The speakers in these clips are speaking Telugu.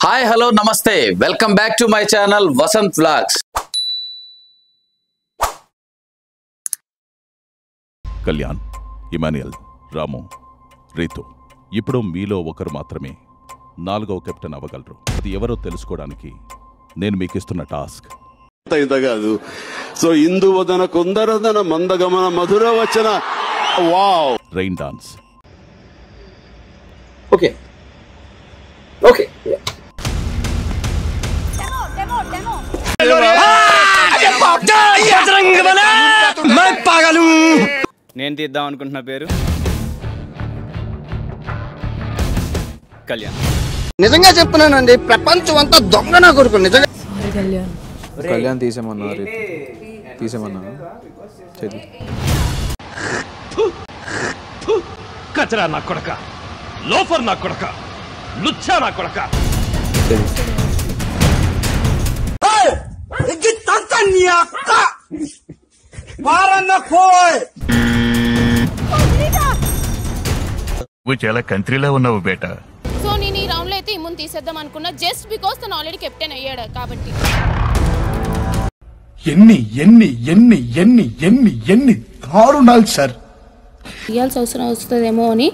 హాయ్ హలో నమస్తే, welcome back to my channel Vasanth vlogs. Kalyan, Emmanuel, Ramu, Ritu ఇప్పుడు మీలో ఒకరు మాత్రమే 4వ కెప్టెన్ అవ్వగలరు. అది ఎవరో తెలుసుకోవడానికి నేను మీకు ఇస్తున్న టాస్క్ కాదు. సో ఇందువదన కుందరదన మందగమన మధుర వచన wow rain dance. Okay okay నేను తీద్దాం అనుకుంటున్న పేరు కళ్యాణ్. నిజంగా చెప్తున్నానండి, ప్రపంచం అంతా దొంగ నా కొడుకు. నిజంగా కళ్యాణ్ తీసేమన్నా కచరా నా కొడక, లోఫర్ నా కొడక, లుచ్చా నా కొడక. నువ్వు చాలా కంట్రీలో ఉన్నావు బేటా. సో నేను ఈ రౌండ్ లో అయితే ఇమ్ముని తీసేద్దాం అనుకున్నా, జస్ట్ బికాస్ తను ఆల్రెడీ కెప్టెన్ అయ్యాడు కాబట్టి. ఎన్ని ఎన్ని ఎన్ని ఎన్ని ఎన్ని ఎన్ని దారుణాలు సార్. తీయాల్సి అవసరం వస్తుందేమో అని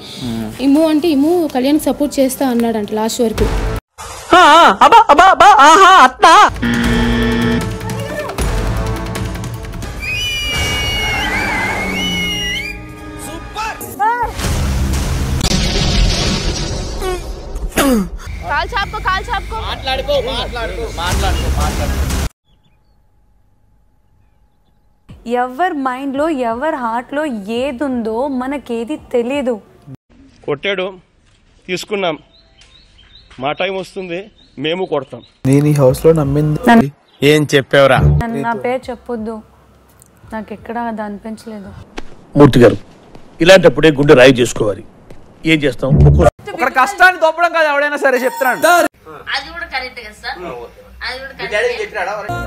ఇమ్ము అంటే ఇమ్ము కళ్యాణ్ సపోర్ట్ చేస్తా అన్నాడంట లాస్ట్ వరకు. కాల్ చాపుకో ఎవరి మైండ్లో ఎవరి హార్ట్లో ఏది ఉందో మనకేది తెలియదు. కొట్టాడు, తీసుకున్నాం, మా టైం వస్తుంది, మేము కొడతాం. నేను ఈ హౌస్ లో నమ్మింది. ఏం చెప్పావురా? నా పేరు చెప్పొద్దు, నాకు ఎక్కడ అది అనిపించలేదు. మూర్తి గారు, ఇలాంటప్పుడే గుండె రాయి చేసుకోవాలి. ఏం చేస్తాం? ఒక కష్టాన్ని దొప్పడం కాదు, ఎవడైనా సరే చెప్తున్నాడు.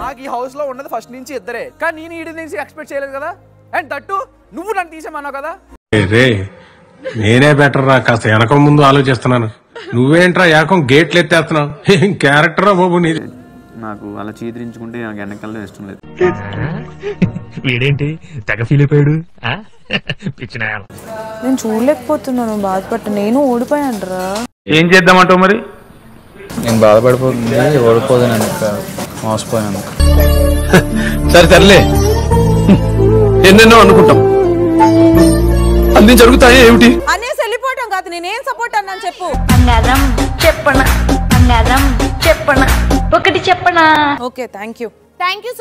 నాకు ఈ హౌస్ లో ఉన్నది ఫస్ట్ నుంచి ఇద్దరే, కానీ నేను ఈడి నుంచి ఎక్స్పెక్ట్ చేయలేదు కదా. అండ్ తట్టు నువ్వు నన్ను తీసేమన్నావు కదా. నేనే బెటర్ రా, కాస్త వెనక ముందు ఆలోచిస్తున్నాను. నువ్వేంట్రా ఏకం గేట్లు ఎత్తేస్తున్నావు? ఏం క్యారెక్టర్ రా బాబు నీది. నాకు అలా చీదరించుకుంటే నాకు వెనకాల ఇష్టం లేదు. వీడేంటి తెగ ఫీల్ అయిపోయాడు? నేను చూడలేకపోతున్నాను, బాధపడ్డా. నేను ఓడిపోయాను. ఏం చేద్దామంటావు మరి? నేను బాధపడిపోతుంది, ఓడిపోదాను, మోసపోయాను. సరే సర్లే, ఎన్నెన్నో అనుకుంటాం, అన్ని జరుగుతాయి ఏమిటి అనేసి వెళ్ళిపోవటం కాదు. నేనేం సపోర్ట్ అన్నాను చెప్పు. చెప్పనా ఒకటి చెప్పనా. Okay, thank you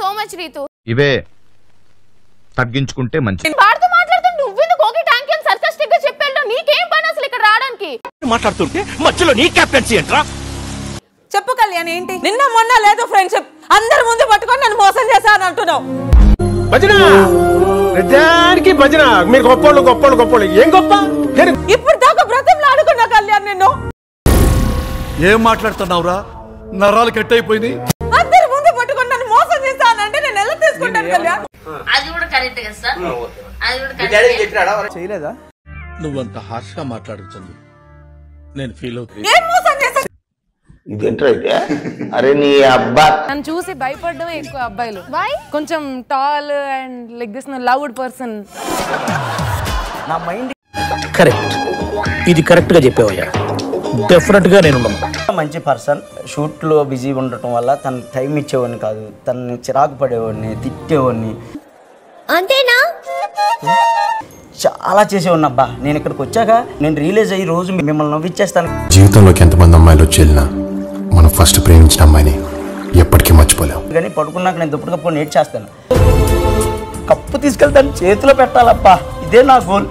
so much Ritu. ఇవే తగ్గించుకుంటే మంచి. వాడితో మాట్లాడుతూ నువ్వెందుకు ఓకే థ్యాంక్ యూ అని సర్కాస్టిక్ గా చెప్పాడు. నీకేం పని అసలు ఇక్కడ రావడానికి? మాట్లాడుతుంటే మధ్యలో నీ కెప్టెన్సీ ఏంట్రా? చెప్పు కళ్యాణ్, ఏంటి నిన్న మొన్న లేదు ఫ్రెండ్షిప్, అందరి ముందు పట్టుకొని నన్ను మోసం చేశాను అంటున్నావు. భజన ప్రతిదానికి భజన. మీరు గొప్పోళ్ళు ఏం గొప్ప? ఇప్పుడు దాకా బ్రతంలో ఆడుకున్నా కళ్యాణ్ నిన్ను. ఏం మాట్లాడుతున్నావురా? నరాలు కట్ అయిపోయింది. అందరి ముందు పట్టుకొని నన్ను మోసం చేశానంటే నేను ఎలా తీసుకుంటాను కళ్యాణ్? చేయలేదా? నువ్వంత హార్ష్ గా మాట్లాడుతుంది, నేను ఫీల్ అవుతుంది. ఏం మోసం చేశాను? అరే నీ అబ్బా, నన్ను చూసి భయపడమే ఎక్కువ అబ్బాయిలు. కొంచెం tall and like this loud person. నా మైండ్ కరెక్ట్, ఇది కరెక్ట్ గా చెప్పావయ్యా. డెఫినెట్ గా నేను మంచి పర్సన్. షూట్ లో బిజీ ఉండటం వల్ల తను టైం ఇచ్చేవాడిని కాదు, తనని చిరాకు పడేవాడిని, తిట్టేవాడిని, అంతేనా? చాలా చేసేవాడిని. అబ్బా, నేను ఇక్కడికి వచ్చాక నేను రియలైజ్ అయ్యి రోజు మిమ్మల్ని నవ్విచ్చేస్తాను. జీవితంలోకి ఎంతమంది అమ్మాయిలు వచ్చేళ్ళినా మనం ఫస్ట్ ప్రేమించిన అమ్మాయిని ఎప్పటికీ మర్చిపోలేము. కానీ పడుకున్నాక నేను దుప్పటి కప్పుకొని నేర్చేస్తాను. కప్పు తీసుకెళ్తాను, చేతిలో పెట్టాలప్పా, ఇదే నా గోల్.